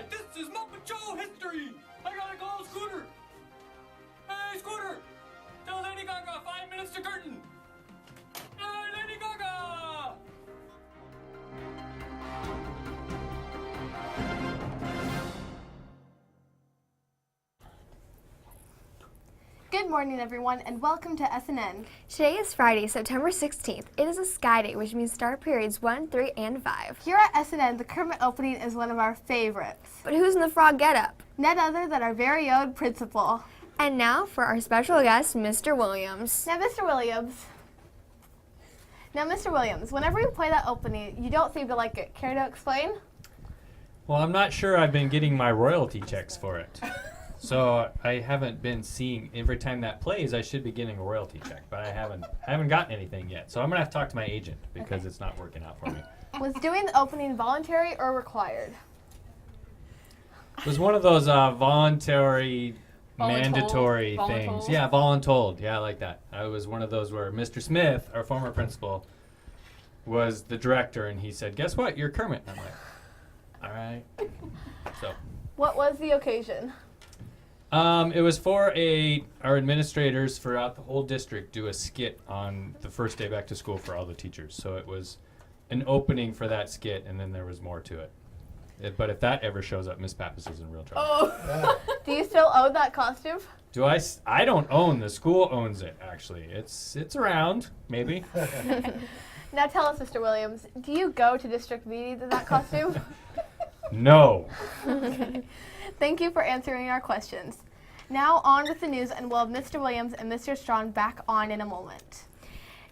Alright, this is Muppet Show history! I gotta call Scooter! Hey, Scooter! Tell Lady Gaga 5 minutes to curtain! Hey, Lady Gaga! Good morning, everyone, and welcome to S.N.N. Today is Friday, September 16th. It is a Sky Day, which means start periods 1, 3, and 5. Here at S.N.N, the Kermit opening is one of our favorites. But who's in the frog getup? None other than our very own principal. And now for our special guest, Mr. Williams. Now, Mr. Williams, whenever you play that opening, you don't seem to like it. Care to explain? Well, I'm not sure I've been getting my royalty checks for it. So I haven't been seeing, every time that plays, I should be getting a royalty check, but I haven't gotten anything yet. So I'm gonna have to talk to my agent because it's not working out for me. Was doing the opening voluntary or required? It was one of those voluntary, mandatory Voluntold? things. Yeah, voluntold. Yeah, I like that. I was one of those where Mr. Smith, our former principal, was the director, and he said, "Guess what? You're Kermit." And I'm like, "All right." So. What was the occasion? It was for our administrators throughout the whole district do a skit on the first day back to school for all the teachers. So it was an opening for that skit, and then there was more to it. But if that ever shows up, Miss Pappas is in real trouble. Oh. Do you still own that costume? Do I? I don't own. The school owns it, actually. It's around, maybe. Now tell us, Mr. Williams, do you go to district meetings in that costume? No. Thank you for answering our questions. Now on with the news, and we'll have Mr. Williams and Mr. Strawn back on in a moment.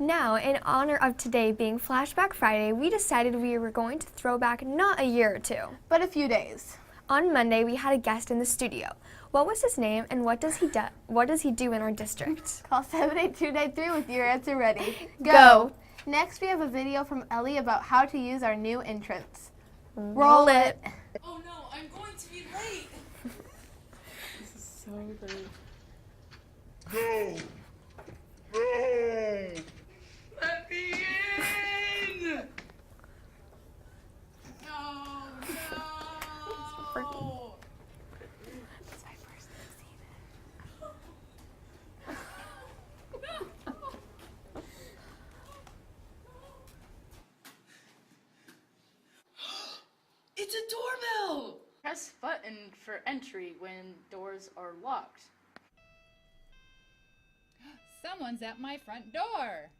Now, in honor of today being Flashback Friday, we decided we were going to throw back not a year or two, but a few days. On Monday, we had a guest in the studio. What was his name, and what does he do in our district? Call 78293 with your answer ready. Go. Next, we have a video from Ellie about how to use our new entrance. Roll it. Oh no, I'm going to be late. This is so great. Go! Go! Let me in! Oh freaking- no! It's my first time seeing It's a doorbell! Press button for entry when doors are locked. Someone's at my front door.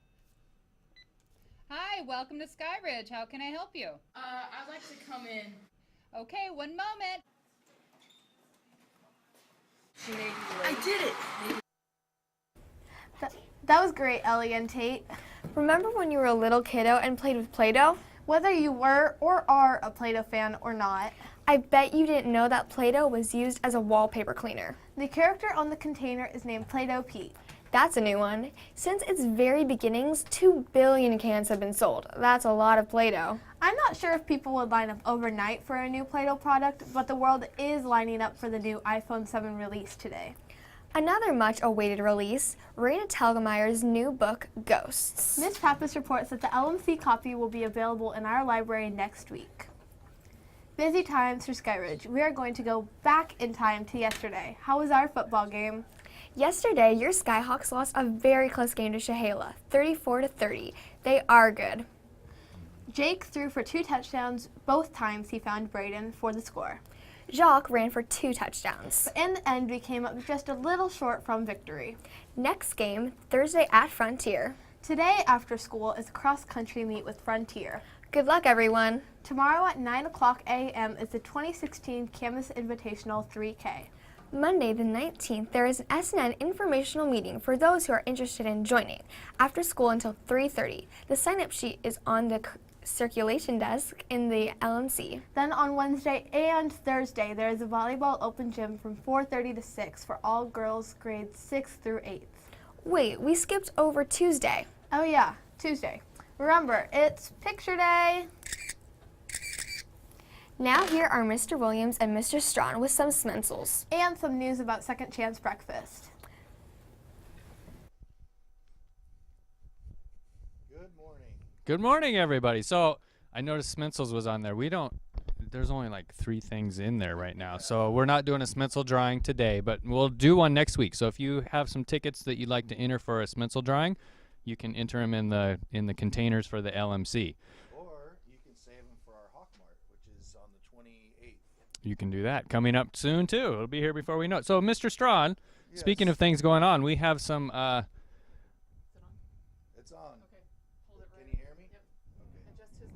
Hi, welcome to Skyridge. How can I help you? I'd like to come in. Okay, one moment. She may be late. I did it! That was great, Ellie and Tate. Remember when you were a little kiddo and played with Play-Doh? Whether you were or are a Play-Doh fan or not, I bet you didn't know that Play-Doh was used as a wallpaper cleaner. the character on the container is named Play-Doh Pete. That's a new one. Since its very beginnings, 2 billion cans have been sold. That's a lot of Play-Doh. I'm not sure if people would line up overnight for a new Play-Doh product, but the world is lining up for the new iPhone 7 release today. Another much-awaited release, Raina Telgemeier's new book, Ghosts. Miss Pappas reports that the LMC copy will be available in our library next week. Busy times for Skyridge. We are going to go back in time to yesterday. How was our football game? Yesterday, your Skyhawks lost a very close game to Shahala, 34-30. They are good. Jake threw for 2 touchdowns. Both times he found Braden for the score. Jacques ran for 2 touchdowns. But in the end, we came up just a little short from victory. Next game, Thursday at Frontier. Today after school is a cross-country meet with Frontier. Good luck, everyone. Tomorrow at 9 o'clock a.m. is the 2016 Campus Invitational 3K. Monday the 19th, there is an S.N.N. informational meeting for those who are interested in joining. After school until 3:30. The sign-up sheet is on the circulation desk in the LMC. Then on Wednesday and Thursday, there is a volleyball open gym from 4:30 to 6 for all girls grades 6 through 8. Wait, we skipped over Tuesday. Oh yeah, Tuesday. Remember, it's picture day. Now here are Mr. Williams and Mr. Strawn with some smencils. And some news about Second Chance Breakfast. Good morning, everybody. So I noticed Smensel's was on there. We don't there's only like 3 things in there right now. So we're not doing a Smitzel drawing today, but we'll do one next week. So if you have some tickets that you'd like to enter for a Smitzel drawing, you can enter them in the containers for the LMC. Or you can save them for our Hawk Mart, which is on the 28th. You can do that. Coming up soon, too. It'll be here before we know it. So, Mr. Strawn, Yes. speaking of things going on, we have some... It's on. Okay, hold it right. Can you hear me? Yep. Okay. Adjust his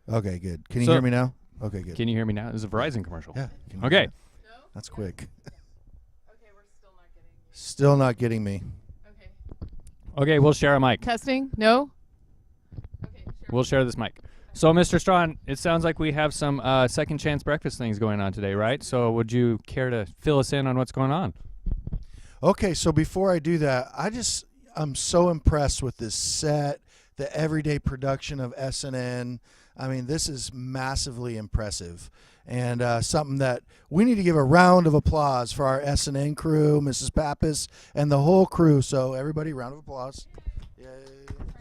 mic. Okay, good. Can you So- hear me now? Okay, good. Can you hear me now? This is a Verizon commercial. Yeah. can you Okay. hear me? No? That's quick. Okay, we're still not getting you. Still not getting me. Okay. Okay, we'll share a mic. Testing? No? Okay, sure. We'll share this mic. So, Mr. Strawn, it sounds like we have some second chance breakfast things going on today, right? So would you care to fill us in on what's going on? Okay, so before I do that, I'm so impressed with this set, the everyday production of S.N.N. I mean, this is massively impressive, and something that we need to give a round of applause for our S.N.N. crew, Mrs. Pappas, and the whole crew. So everybody, round of applause. Yay.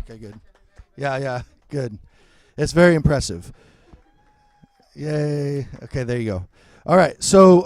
Okay, good. Yeah, good. It's very impressive. Yay. Okay, there you go. All right, so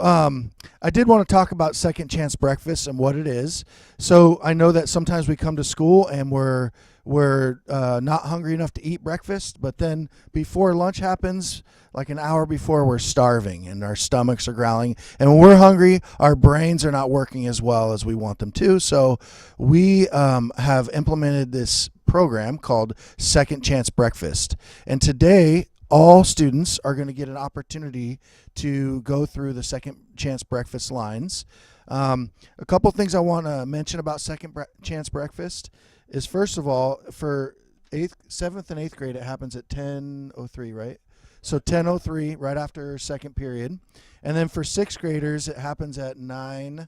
I did want to talk about Second Chance Breakfast and what it is. So I know that sometimes we come to school and we're not hungry enough to eat breakfast, but then before lunch happens, like an hour before, we're starving and our stomachs are growling. And when we're hungry, our brains are not working as well as we want them to. So we have implemented this program called Second Chance Breakfast. And today, all students are going to get an opportunity to go through the Second Chance Breakfast lines. A couple things I want to mention about Second Chance Breakfast is, first of all, for 7th and 8th grade, it happens at 10:03, right? So 10:03, right after second period. And then for 6th graders, it happens at 9,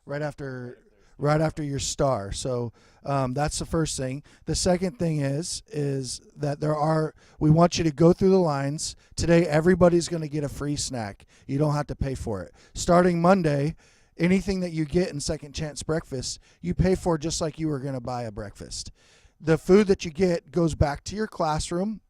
right after your star. So that's the first thing. The second thing is that we want you to go through the lines. Today, everybody's going to get a free snack. You don't have to pay for it. Starting Monday, anything that you get in Second Chance Breakfast, you pay for just like you were going to buy a breakfast. The food that you get goes back to your classroom.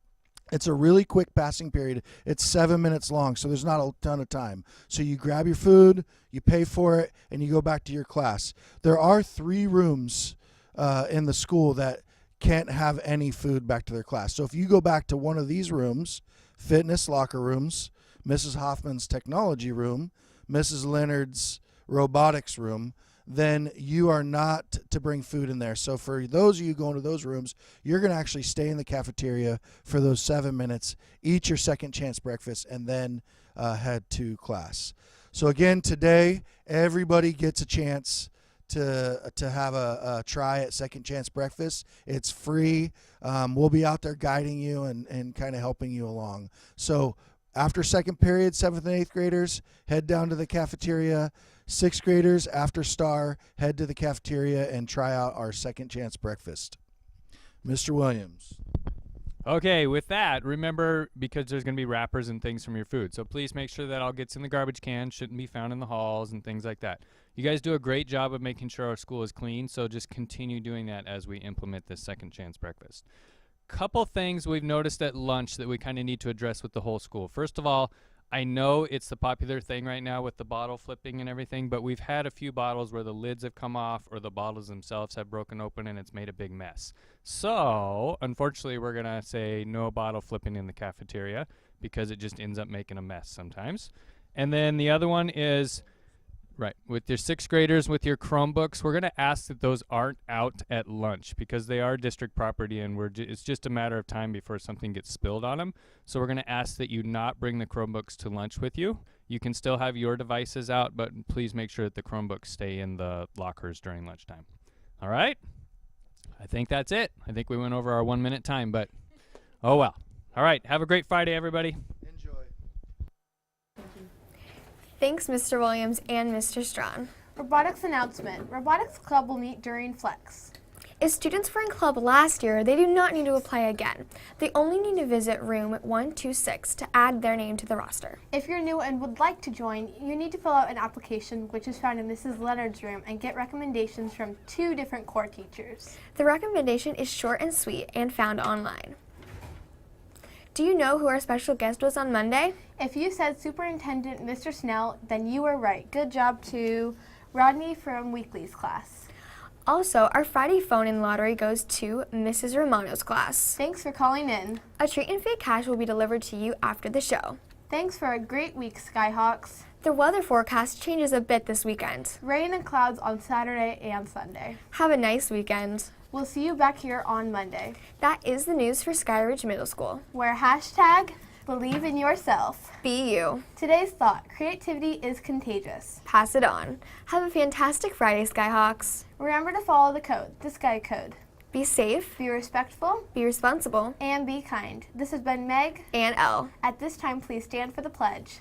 It's a really quick passing period. It's 7 minutes long, so there's not a ton of time. So you grab your food, you pay for it, and you go back to your class. There are 3 rooms in the school that can't have any food back to their class. So if you go back to one of these rooms, fitness locker rooms, Mrs. Hoffman's technology room, Mrs. Leonard's robotics room, then you are not to bring food in there. So for those of you going to those rooms, you're going to actually stay in the cafeteria for those 7 minutes, eat your Second Chance Breakfast, and then head to class. So again, today, everybody gets a chance to have a try at Second Chance Breakfast. It's free. We'll be out there guiding you and kind of helping you along. So after second period, 7th and 8th graders, head down to the cafeteria. 6th graders, after STAR, head to the cafeteria and try out our Second Chance Breakfast. Mr. Williams. Okay, with that, remember, because there's going to be wrappers and things from your food, so please make sure that all gets in the garbage can, shouldn't be found in the halls and things like that. You guys do a great job of making sure our school is clean, so just continue doing that as we implement this Second Chance Breakfast. Couple things we've noticed at lunch that we kind of need to address with the whole school. First of all, I know it's the popular thing right now with the bottle flipping and everything, but we've had a few bottles where the lids have come off or the bottles themselves have broken open and it's made a big mess. So, unfortunately, we're going to say no bottle flipping in the cafeteria because it just ends up making a mess sometimes. And then the other one is, right, with your 6th graders, with your Chromebooks, we're going to ask that those aren't out at lunch because they are district property and it's just a matter of time before something gets spilled on them. So we're going to ask that you not bring the Chromebooks to lunch with you. You can still have your devices out, but please make sure that the Chromebooks stay in the lockers during lunchtime. All right? I think that's it. I think we went over our 1 minute time, but oh well. All right, have a great Friday, everybody. Enjoy. Thanks, Mr. Williams and Mr. Strawn. Robotics announcement. Robotics Club will meet during Flex. If students were in club last year, they do not need to apply again. They only need to visit room 126 to add their name to the roster. If you're new and would like to join, you need to fill out an application which is found in Mrs. Leonard's room and get recommendations from 2 different core teachers. The recommendation is short and sweet and found online. Do you know who our special guest was on Monday? If you said Superintendent Mr. Snell, then you were right. Good job to Rodney from Weekly's class. Also, our Friday phone-in lottery goes to Mrs. Romano's class. Thanks for calling in. A treat and fake cash will be delivered to you after the show. Thanks for a great week, Skyhawks. The weather forecast changes a bit this weekend. Rain and clouds on Saturday and Sunday. Have a nice weekend. We'll see you back here on Monday, That is the news for Skyridge Middle School. where hashtag believe in yourself. Be you. Today's thought, creativity is contagious. Pass it on. Have a fantastic Friday, Skyhawks. Remember to follow the code, the Sky Code. Be safe, Be respectful be responsible, and be kind. This has been Meg. and Elle. At this time, please stand for the pledge.